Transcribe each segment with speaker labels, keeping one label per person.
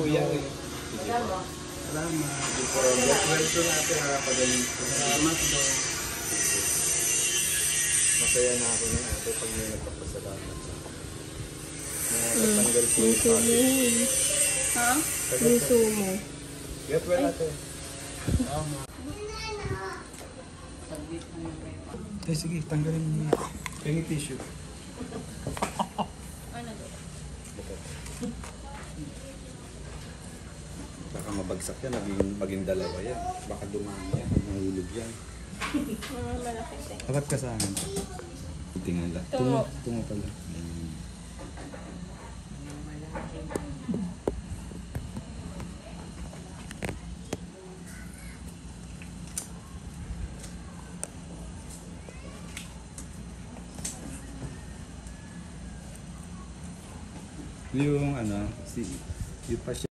Speaker 1: yan eh.
Speaker 2: Salamat.
Speaker 1: Welcome natin pagaling ko.
Speaker 2: Salamat po.
Speaker 1: Masaya na ako ng ate pag may nagpapasalamat. Natanggal ko yung pati.
Speaker 3: Ha? Puso mo.
Speaker 1: Get well ate. Sige, tanggalin mo niya. Pengi tissue.
Speaker 3: Ano to?
Speaker 1: Baka mabagsak yan, maging dalawa yan. Baka dumami yan, mahulog yan.
Speaker 3: Malaki siya.
Speaker 1: Tapat ka sa akin. Tingnan lang. Tungo pala. Yung yung pa siya.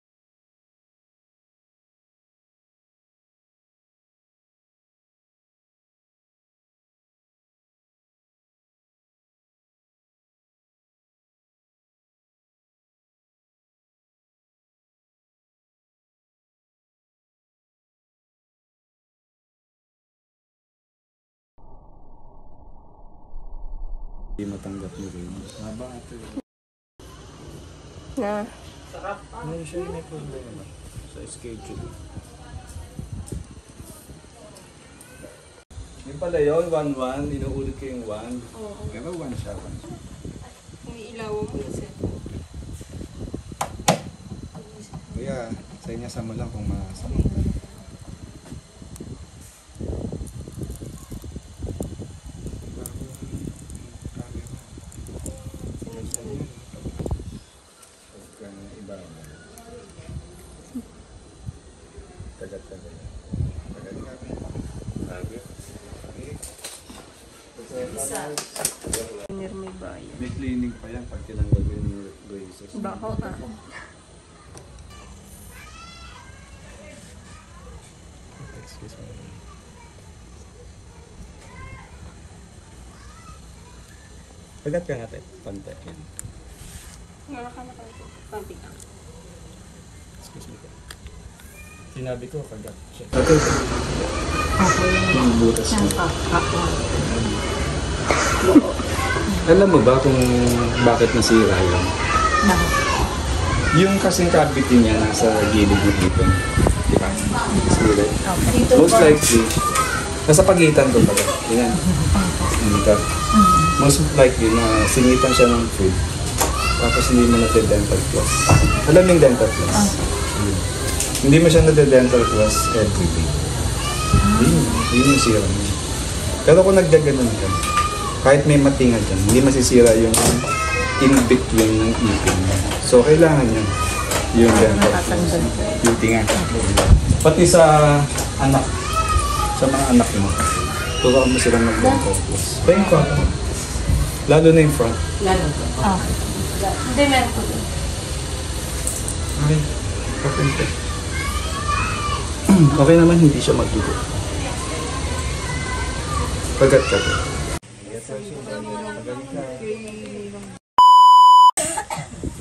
Speaker 1: Hindi matanggap mo rin. Haba ito.
Speaker 3: Na.
Speaker 1: Ngayon siya may problema sa schedule. Yung pala yun, 1-1, inuulit ko yung 1.
Speaker 3: Oo.
Speaker 1: Pero 1 siya, 1 siya.
Speaker 3: Umiilaw mo yung set.
Speaker 1: Kaya, sa inyo sama lang kung masama ka. Tagat-tagat.
Speaker 3: May bayan.
Speaker 1: May cleaning pa yan pag tinanggal ko yung braces.
Speaker 3: Baho ah.
Speaker 1: Excuse me. Tagat ka natin. Pantay.
Speaker 3: Ngara ka na kayo. Pampi ka.
Speaker 1: Excuse me. Sinabi ko, kagat siya.
Speaker 2: Yung butas mo.
Speaker 1: Alam mo ba kung bakit nasira yun? Yung kasing cavity niya nasa gilid mo dito. Di ba? Sira. Most likely, nasa pagitan doon pala. Yan. Dito. Most likely na singitan siya ng food. Tapos hindi mo nade-dental floss. Alam mo yung dental floss? Hindi mo siya nade-dental floss everyday. Yun yung sira niya. Pero kung nagdaganon ka, kahit may matinga dyan, hindi masisira yung in-between ng ipin. So, kailangan yun. Yung dental floss. Yung tinga. Pati sa anak. Sa mga anak mo. Turuan mo silang mag-dental floss. Paying ko. Lalo na yung front.
Speaker 3: Lalo to. Hindi, meron ko doon.
Speaker 1: Okay. Kapunti. Okay naman, hindi siya magdugo. Pagat ka to.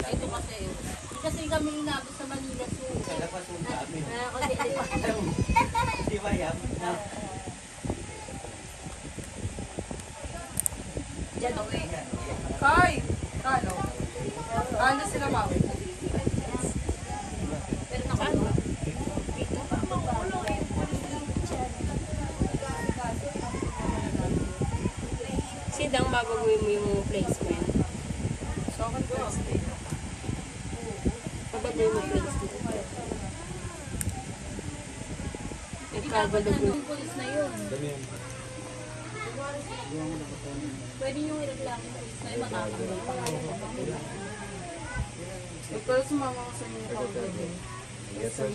Speaker 3: Ito kasi kami inabot sa Manila.
Speaker 2: Di ba yan?
Speaker 3: Kay! Kano? Ano sila mami? Pero nakano? Sidang babagoy mo yung placement. So, ako placement. Babagoy mo placement. Ikababagoy.
Speaker 4: Yung pulis na yun. Pwede yung ireklamo na matatanggal pa nga.
Speaker 3: Pero sumama ko sa inyo.
Speaker 1: Yes, sir.